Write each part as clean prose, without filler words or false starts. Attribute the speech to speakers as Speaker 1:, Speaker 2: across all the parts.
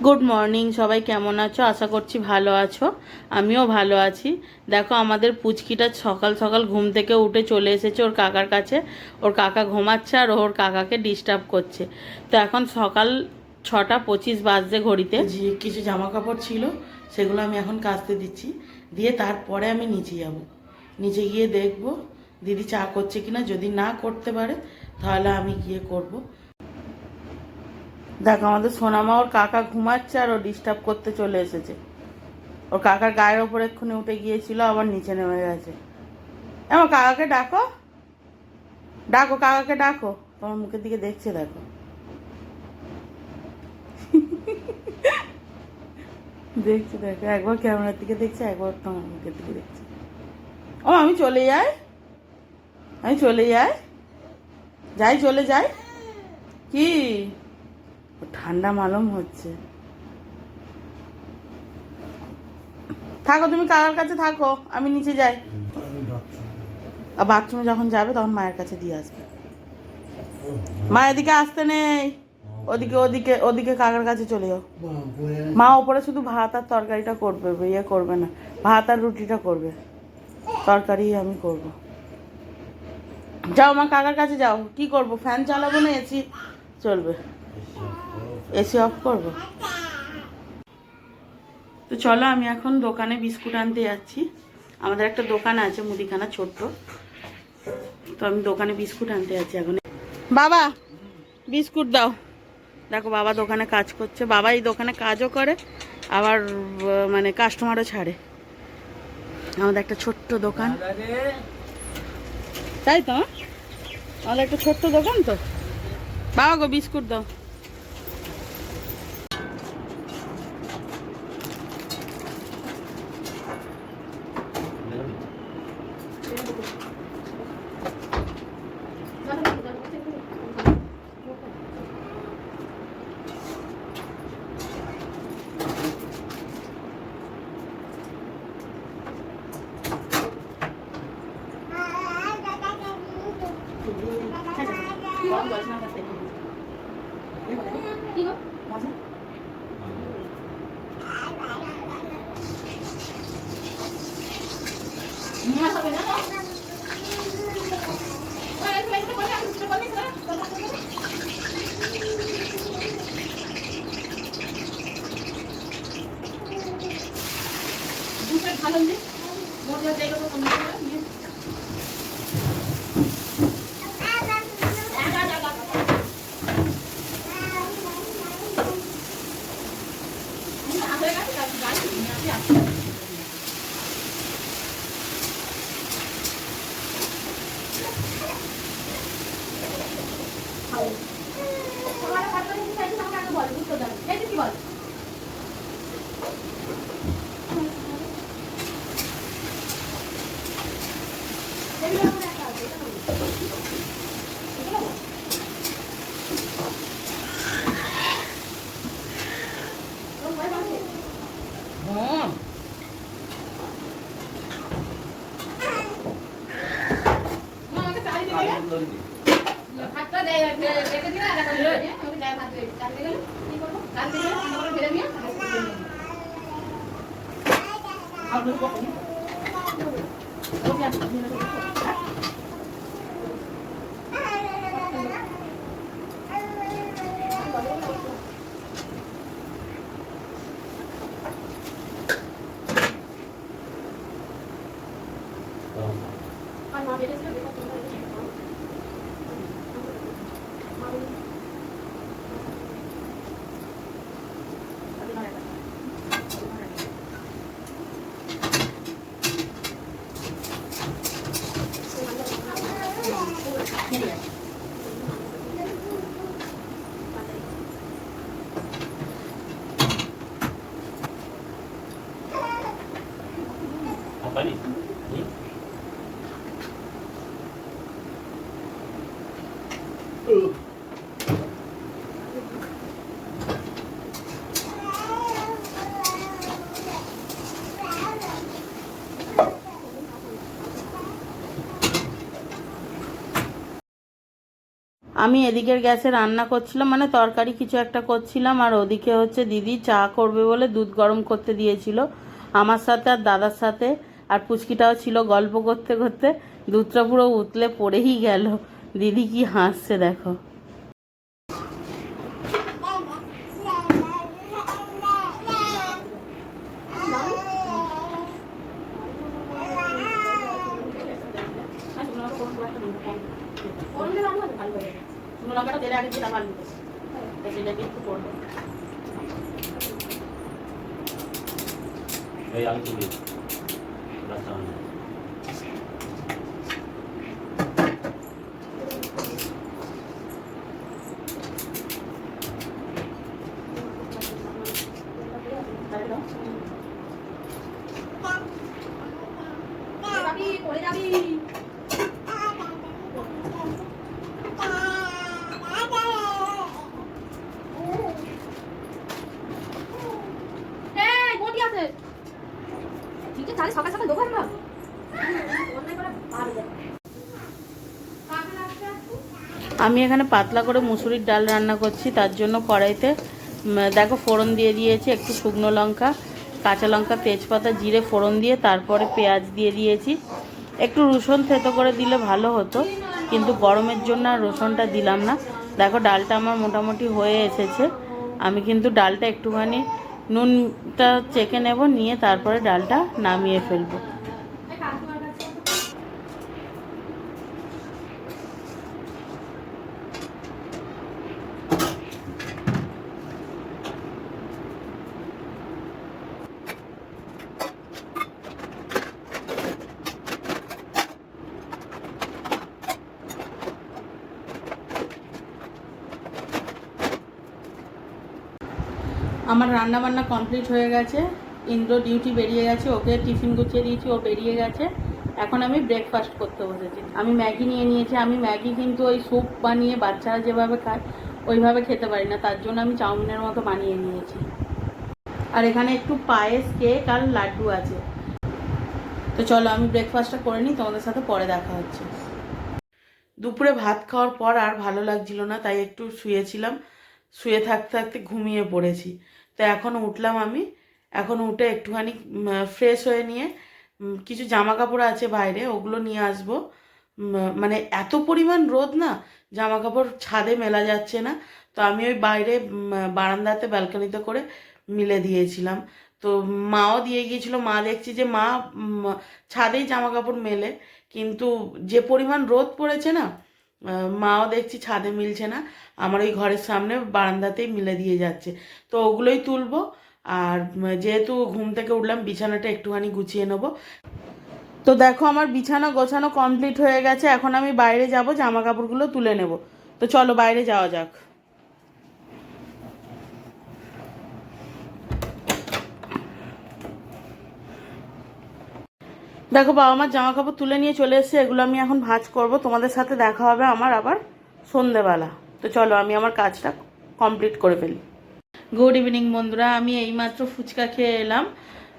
Speaker 1: Good morning, সবাই কেমন আছো? আশা করছি ভালো আছো। আমিও ভালো আছি। দেখো, আমাদের পুচকিটা সকাল সকাল ঘুম থেকে উঠে চলে এসেছে ওর কাকার কাছে। ওর কাকা ঘুমাচ্ছে আর ওর কাকাকে ডিস্টার্ব করছে। তো এখন সকাল 6:25 বাজছে ঘড়িতে। কিছু জামা কাপড় ছিল, সেগুলো আমি এখন কাচতে দিচ্ছি। দিয়ে তারপরে আমি নিচে যাব। নিচে গিয়ে দেখব দিদি চা করছে কিনা। যদি না করতে পারে তাহলে আমি গিয়ে করব। দেখো, আমাদের সোনামা ওর কাকা ঘুমাচ্ছে আর ও ডিস্টার্ব করতে চলে এসেছে। ওর কাকার গায়ের ওপর এক্ষুনি উঠে গিয়েছিল, আবার নিচে নেমে গেছে। আমার কাকাকে ডাকো, ডাকো, কাকাকে ডাকো। তোমার মুখের দিকে দেখছে, দেখো। দেখছে, দেখো, একবার ক্যামেরার দিকে দেখছে, একবার তোমার মুখের দিকে দেখছে। ও, আমি চলে যাই, আমি চলে যাই, যাই, চলে যাই। কি ঠান্ডা মালুম হচ্ছে। থাকো, তুমি কাকার কাছে থাকো, আমি নিচে যাই। আর বাথরুমে যখন যাবে তখন মায়ের কাছে দিয়ে আসবে। মা এদিকে আসতে নেই, ওদিকে ওদিকে ওদিকে কাকার কাছে চলে যাও। মা ওপরে শুধু ভাত আর তরকারিটা করবে, ইয়ে করবে না। ভাত আর রুটিটা করবে, তরকারি আমি করব। যাও মা, কাকার কাছে যাও। কি করব, ফ্যান চালাবো না এসি চলবে? এসি অফ করব। তো চলো, আমি এখন দোকানে বিস্কুট আনতে যাচ্ছি। আমাদের একটা দোকান আছে মুদিখানা, ছোট্ট। তো আমি দোকানে বিস্কুট আনতে যাচ্ছি এখন। বাবা, বিস্কুট দাও। দেখো, বাবা দোকানে কাজ করছে। বাবা এই দোকানে কাজও করে, আবার মানে কাস্টমারও ছাড়ে। আমাদের একটা ছোট্ট দোকান, তাই তো? আমাদের একটা ছোট্ট দোকান তো। বাবা গো, বিস্কুট দাও। আমি এদিকের গ্যাসে রান্না করছিলাম, মানে তরকারি কিছু একটা করছিলাম, আর ওদিকে হচ্ছে দিদি চা করবে বলে দুধ গরম করতে দিয়েছিল আমার সাথে আর দাদার সাথে। আর পুচকিটাও ছিল, গল্প করতে করতে দুধটা পুরো উতলে পড়েই গেল। দিদি কি হাসছে দেখো। লঙ্কাটা তেলে আগে দিলাম আলু, সেটাকে একটু করবো। এই আলু তুলি রাস্তা পড়ে যাবি। সকাল সকাল দোকান না আমি এখানে পাতলা করে মুসুরির ডাল রান্না করছি, তার জন্য কড়াইতে দেখো ফোড়ন দিয়ে দিয়েছি, একটু শুকনো লঙ্কা, কাঁচা লঙ্কা, তেজপাতা, জিরে ফোড়ন দিয়ে তারপরে পেঁয়াজ দিয়ে দিয়েছি। একটু রসুন থেতো করে দিলে ভালো হতো, কিন্তু গরমের জন্য আর রসুনটা দিলাম না। দেখো ডালটা আমার মোটামুটি হয়ে এসেছে। আমি কিন্তু ডালটা একটুখানি নুনটা চেখে নেব, নিয়ে তারপরে ডালটা নামিয়ে ফেলবো। আমার রান্না বান্না কমপ্লিট হয়ে গেছে। ইন্দ্র ডিউটি বেরিয়ে গেছে, ওকে টিফিন গুছিয়ে দিয়েছি, ও বেরিয়ে গেছে। এখন আমি ব্রেকফাস্ট করতে বসেছি। আমি ম্যাগি নিয়ে নিয়েছি। আমি ম্যাগি কিন্তু ওই স্যুপ বানিয়ে বাচ্চারা যেভাবে খায় ওইভাবে খেতে পারি না, তার জন্য আমি চাউমিনের মতো বানিয়ে নিয়েছি। আর এখানে একটু পায়েস, কেক আর লাড্ডু আছে। তো চলো আমি ব্রেকফাস্টটা করে নিই, তোমাদের সাথে পরে দেখা হচ্ছে। দুপুরে ভাত খাওয়ার পর আর ভালো লাগছিল না, তাই একটু শুয়েছিলাম। শুয়ে থাকতে থাকতে ঘুমিয়ে পড়েছি। তো এখন উঠলাম আমি। এখন উঠে একটুখানি ফ্রেশ হয়ে নিয়ে কিছু জামা কাপড় আছে বাইরে, ওগুলো নিয়ে আসবো। মানে এত পরিমাণ রোদ না, জামা কাপড় ছাদে মেলা যাচ্ছে না। তো আমি ওই বাইরে বারান্দাতে ব্যালকনিতে করে মিলে দিয়েছিলাম। তো মাও দিয়ে গিয়েছিল। মা দেখছি যে মা ছাদেই জামা কাপড় মেলে, কিন্তু যে পরিমাণ রোদ পড়েছে না, মাও দেখছি ছাদে মিলছে না, আমার ওই ঘরের সামনে বারান্দাতেই মিলে দিয়ে যাচ্ছে। তো ওগুলোই তুলবো। আর যেহেতু ঘুম থেকে উঠলাম, বিছানাটা একটুখানি গুছিয়ে নেবো। তো দেখো আমার বিছানা গোছানো কমপ্লিট হয়ে গেছে। এখন আমি বাইরে যাব, জামা কাপড়গুলো তুলে নেব। তো চলো বাইরে যাওয়া যাক। দেখো বাবা মার জামা কাপড় তুলে নিয়ে চলে এসেছে, এগুলো আমি এখন ভাঁজ করব। তোমাদের সাথে দেখা হবে আমার আবার সন্ধেবেলা। তো চলো আমি আমার কাজটা কমপ্লিট করে ফেলি। গুড ইভিনিং বন্ধুরা, আমি এইমাত্র ফুচকা খেয়ে এলাম।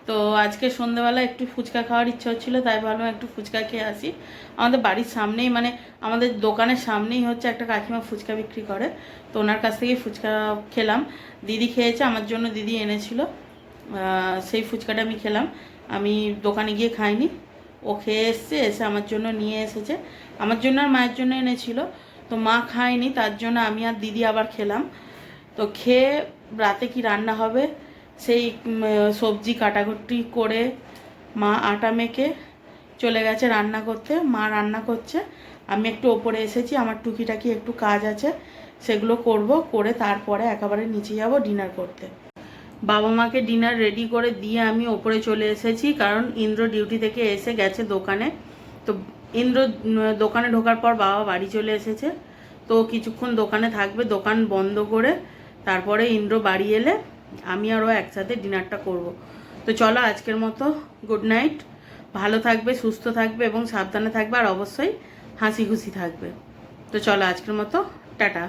Speaker 1: তো আজকে সন্ধ্যেবেলা একটু ফুচকা খাওয়ার ইচ্ছা হচ্ছিলো, তাই ভাবলাম একটু ফুচকা খেয়ে আসি। আমাদের বাড়ির সামনেই, মানে আমাদের দোকানের সামনেই হচ্ছে একটা কাকিমা ফুচকা বিক্রি করে, তো ওনার কাছ থেকেই ফুচকা খেলাম। দিদি খেয়েছে, আমার জন্য দিদি এনেছিল, সেই ফুচকাটা আমি খেলাম। আমি দোকানে গিয়ে খাইনি, ও খেয়ে এসছে, এসে আমার জন্য নিয়ে এসেছে। আমার জন্য আর মায়ের জন্য এনেছিল, তো মা খায়নি, তার জন্য আমি আর দিদি আবার খেলাম। তো খেয়ে রাতে কি রান্না হবে সেই সবজি কাটাকুটি করে মা আটা মেখে চলে গেছে রান্না করতে। মা রান্না করছে, আমি একটু ওপরে এসেছি, আমার টুকিটাকি একটু কাজ আছে, সেগুলো করব, করে তারপরে একেবারে নিচে যাব ডিনার করতে। বাবা মাকে ডিনার রেডি করে দিয়ে আমি ওপরে চলে এসেছি, কারণ ইন্দ্র ডিউটি থেকে এসে গেছে দোকানে। তো ইন্দ্র দোকানে ঢোকার পর বাবা বাড়ি চলে এসেছে, তো কিছুক্ষণ দোকানে থাকবে, দোকান বন্ধ করে তারপরে ইন্দ্র বাড়ি এলে আমি আরও একসাথে ডিনারটা করব। তো চলো আজকের মতো গুড নাইট। ভালো থাকবে, সুস্থ থাকবে এবং সাবধানে থাকবে, আর অবশ্যই হাসি খুশি থাকবে। তো চলো আজকের মতো টাটা।